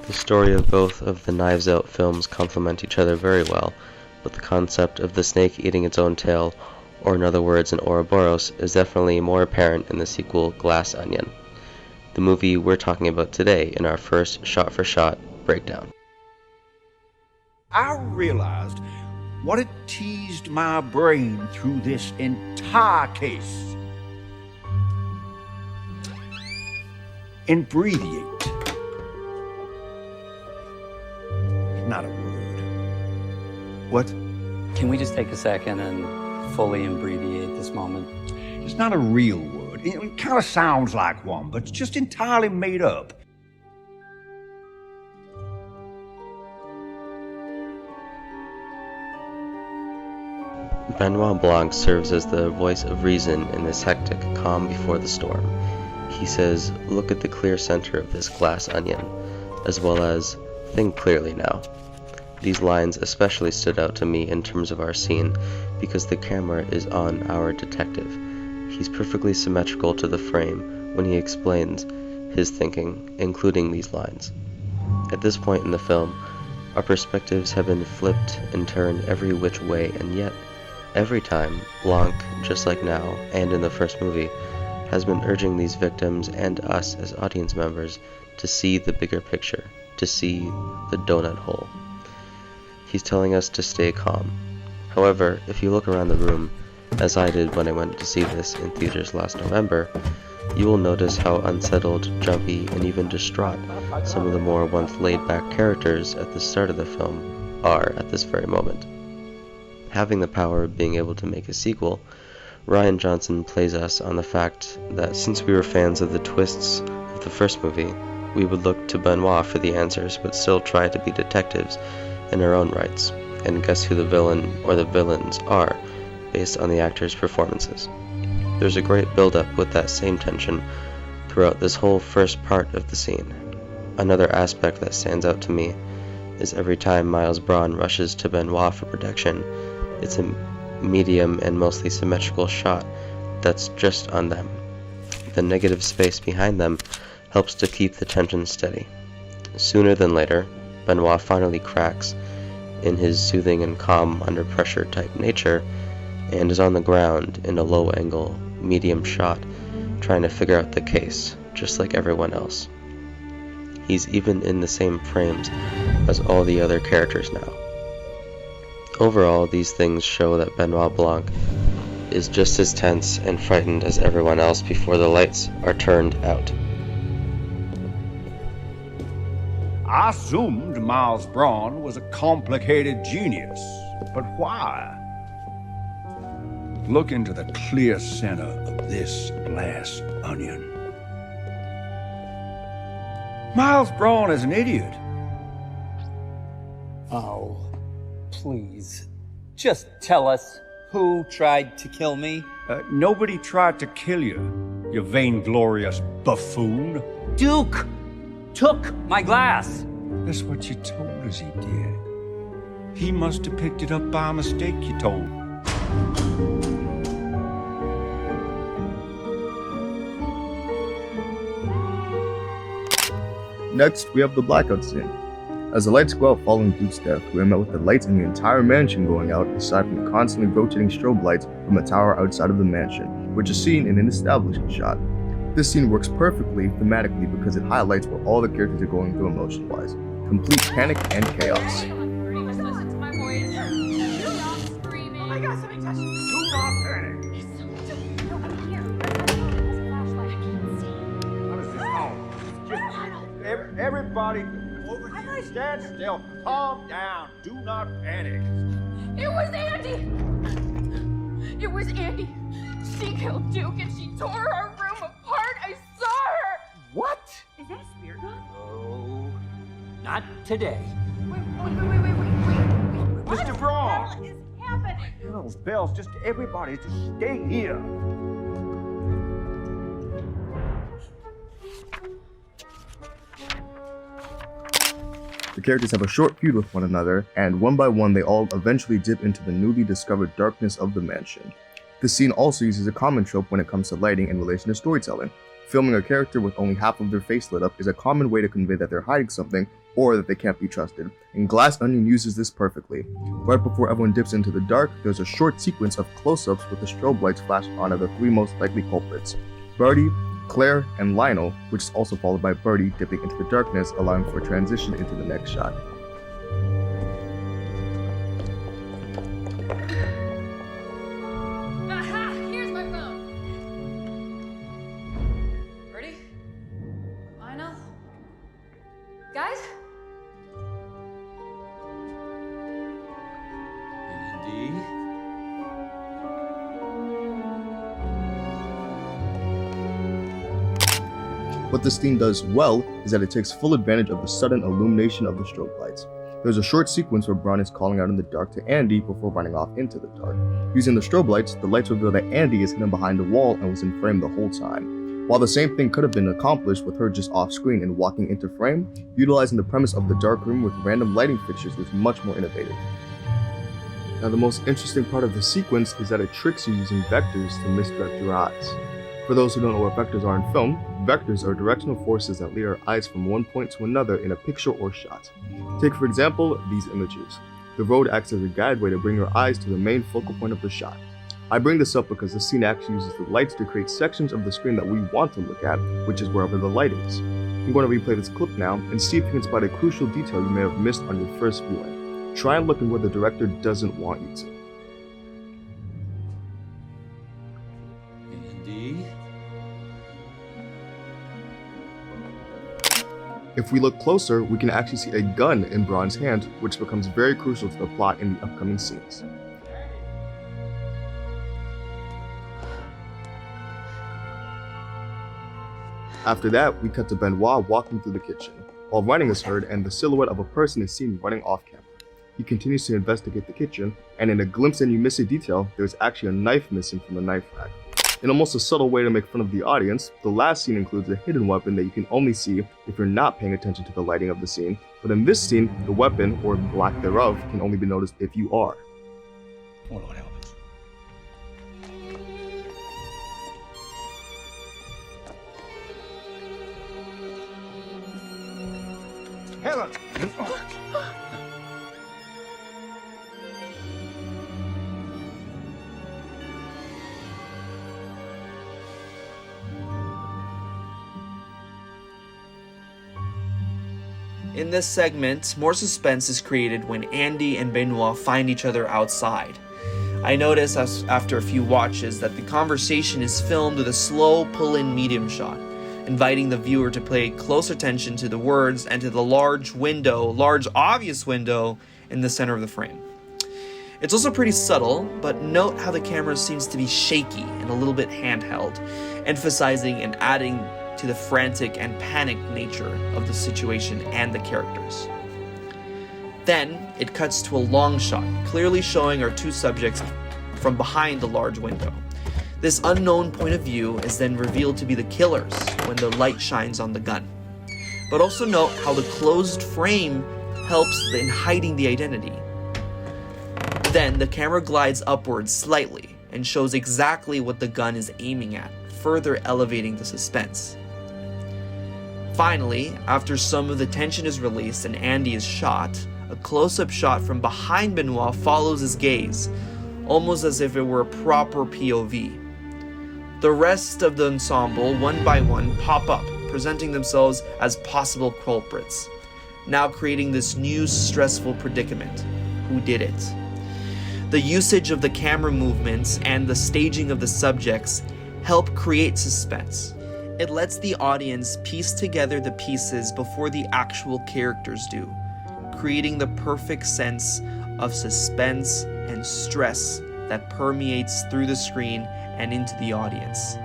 The story of both of the Knives Out films complement each other very well, but the concept of the snake eating its own tail, or in other words an Ouroboros, is definitely more apparent in the sequel Glass Onion, the movie we're talking about today in our first shot-for-shot breakdown. I realized what had teased my brain through this entire case. Imbreviate. Not a word. What? Can we just take a second and fully abbreviate this moment? It's not a real word. It kind of sounds like one, but it's just entirely made up. Benoit Blanc serves as the voice of reason in this hectic calm before the storm. He says, "Look at the clear center of this glass onion," as well as, "Think clearly now." These lines especially stood out to me in terms of our scene because the camera is on our detective. He's perfectly symmetrical to the frame when he explains his thinking, including these lines. At this point in the film, our perspectives have been flipped and turned every which way, and yet, every time, Blanc, just like now and in the first movie, has been urging these victims and us as audience members to see the bigger picture, to see the donut hole. He's telling us to stay calm. However, if you look around the room, as I did when I went to see this in theaters last November, you will notice how unsettled, jumpy, and even distraught some of the more once laid-back characters at the start of the film are at this very moment. Having the power of being able to make a sequel, Rian Johnson plays us on the fact that since we were fans of the twists of the first movie, we would look to Benoit for the answers but still try to be detectives in our own rights, and guess who the villain or the villains are based on the actors' performances. There's a great build-up with that same tension throughout this whole first part of the scene. Another aspect that stands out to me is every time Miles Braun rushes to Benoit for protection, it's a medium and mostly symmetrical shot that's just on them. The negative space behind them helps to keep the tension steady. Sooner than later, Benoit finally cracks in his soothing and calm under pressure type nature and is on the ground in a low angle, medium shot, trying to figure out the case, just like everyone else. He's even in the same frames as all the other characters now. Overall, these things show that Benoit Blanc is just as tense and frightened as everyone else before the lights are turned out. I assumed Miles Braun was a complicated genius, but why? Look into the clear center of this glass onion. Miles Braun is an idiot. Oh, please. Just tell us who tried to kill me. Nobody tried to kill you, you vainglorious buffoon. Duke took my glass. That's what you told us he did. He must have picked it up by mistake, you told. Next, we have the blackout scene. As the lights go out following Duke's death, we are met with the lights in the entire mansion going out, aside from the constantly rotating strobe lights from a tower outside of the mansion, which is seen in an establishing shot. This scene works perfectly thematically because it highlights what all the characters are going through emotion-wise. Complete panic and chaos. Everybody, stand still, calm down, do not panic. It was Andy! It was Andy. She killed Duke and she tore our room apart. I saw her! What? Is that a spirit gun? Oh, not today. Wait. Mr. Braun! What is happening? Bells, bells, just everybody, just stay here. The characters have a short feud with one another, and one by one they all eventually dip into the newly discovered darkness of the mansion. This scene also uses a common trope when it comes to lighting in relation to storytelling. Filming a character with only half of their face lit up is a common way to convey that they're hiding something, or that they can't be trusted, and Glass Onion uses this perfectly. Right before everyone dips into the dark, there's a short sequence of close-ups with the strobe lights flashed onto the three most likely culprits: Birdie, Claire, and Lionel, which is also followed by Birdie dipping into the darkness, allowing for a transition into the next shot. Aha! Here's my phone. Ready? Lionel? Guys? Andy? What this theme does well is that it takes full advantage of the sudden illumination of the strobe lights. There's a short sequence where Braun is calling out in the dark to Andy before running off into the dark. Using the strobe lights, the lights reveal that Andy is hidden behind a wall and was in frame the whole time. While the same thing could have been accomplished with her just off screen and walking into frame, utilizing the premise of the dark room with random lighting fixtures was much more innovative. Now the most interesting part of the sequence is that it tricks you using vectors to misdirect your eyes. For those who don't know what vectors are in film, vectors are directional forces that lead our eyes from one point to another in a picture or shot. Take for example, these images. The road acts as a guideway to bring your eyes to the main focal point of the shot. I bring this up because the scene actually uses the lights to create sections of the screen that we want to look at, which is wherever the light is. I'm going to replay this clip now and see if you can spot a crucial detail you may have missed on your first viewing. Try and look in where the director doesn't want you to. Andy? If we look closer, we can actually see a gun in Braun's hand, which becomes very crucial to the plot in the upcoming scenes. After that, we cut to Benoit walking through the kitchen, while running is heard and the silhouette of a person is seen running off camera. He continues to investigate the kitchen, and in a glimpse and you miss a detail, there's actually a knife missing from the knife rack. In almost a subtle way to make fun of the audience, the last scene includes a hidden weapon that you can only see if you're not paying attention to the lighting of the scene, but in this scene, the weapon, or lack thereof, can only be noticed if you are. Oh, Lord help us. Helen! In this segment, more suspense is created when Andy and Benoit find each other outside. I notice after a few watches that the conversation is filmed with a slow pull-in medium shot, inviting the viewer to pay close attention to the words and to the large obvious window in the center of the frame. It's also pretty subtle, but note how the camera seems to be shaky and a little bit handheld, emphasizing and adding to the frantic and panicked nature of the situation and the characters. Then, it cuts to a long shot, clearly showing our two subjects from behind the large window. This unknown point of view is then revealed to be the killers when the light shines on the gun. But also note how the closed frame helps in hiding the identity. Then, the camera glides upwards slightly and shows exactly what the gun is aiming at, further elevating the suspense. Finally, after some of the tension is released and Andy is shot, a close-up shot from behind Benoit follows his gaze, almost as if it were a proper POV. The rest of the ensemble, one by one, pop up, presenting themselves as possible culprits, now creating this new stressful predicament. Who did it? The usage of the camera movements and the staging of the subjects help create suspense. It lets the audience piece together the pieces before the actual characters do, creating the perfect sense of suspense and stress that permeates through the screen and into the audience.